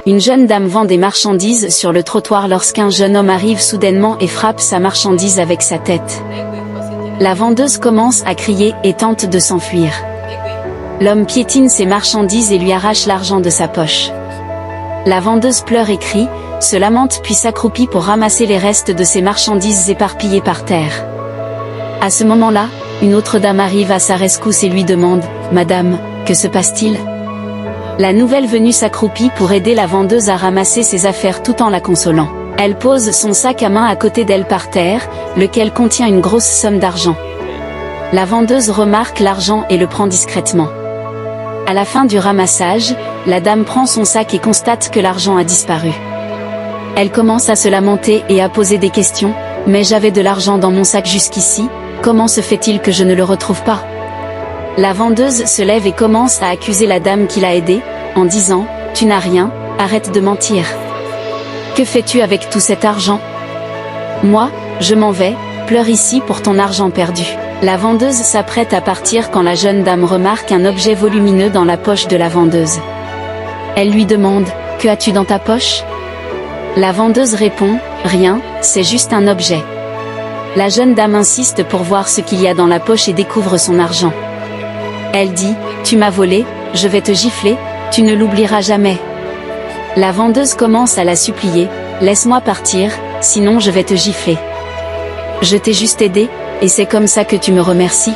Une jeune dame vend des marchandises sur le trottoir lorsqu'un jeune homme arrive soudainement et frappe sa marchandise avec sa tête. La vendeuse commence à crier et tente de s'enfuir. L'homme piétine ses marchandises et lui arrache l'argent de sa poche. La vendeuse pleure et crie, se lamente puis s'accroupit pour ramasser les restes de ses marchandises éparpillées par terre. À ce moment-là, une autre dame arrive à sa rescousse et lui demande « Madame, que se passe-t-il » La nouvelle venue s'accroupit pour aider la vendeuse à ramasser ses affaires tout en la consolant. Elle pose son sac à main à côté d'elle par terre, lequel contient une grosse somme d'argent. La vendeuse remarque l'argent et le prend discrètement. À la fin du ramassage, la dame prend son sac et constate que l'argent a disparu. Elle commence à se lamenter et à poser des questions. « Mais j'avais de l'argent dans mon sac jusqu'ici, comment se fait-il que je ne le retrouve pas ?» La vendeuse se lève et commence à accuser la dame qui l'a aidée, en disant « Tu n'as rien, arrête de mentir. Que fais-tu avec tout cet argent ? Moi, je m'en vais, pleure ici pour ton argent perdu. » La vendeuse s'apprête à partir quand la jeune dame remarque un objet volumineux dans la poche de la vendeuse. Elle lui demande « Que as-tu dans ta poche ?» La vendeuse répond « Rien, c'est juste un objet. » La jeune dame insiste pour voir ce qu'il y a dans la poche et découvre son argent. Elle dit « Tu m'as volé, je vais te gifler, tu ne l'oublieras jamais. » La vendeuse commence à la supplier « Laisse-moi partir, sinon je vais te gifler. Je t'ai juste aidé, et c'est comme ça que tu me remercies. »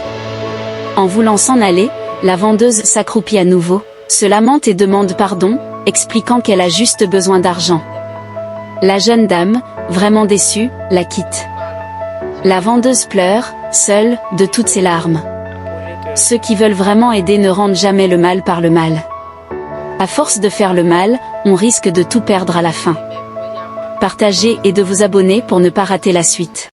En voulant s'en aller, la vendeuse s'accroupit à nouveau, se lamente et demande pardon, expliquant qu'elle a juste besoin d'argent. La jeune dame, vraiment déçue, la quitte. La vendeuse pleure, seule, de toutes ses larmes. Ceux qui veulent vraiment aider ne rendent jamais le mal par le mal. À force de faire le mal, on risque de tout perdre à la fin. Partagez et de vous abonner pour ne pas rater la suite.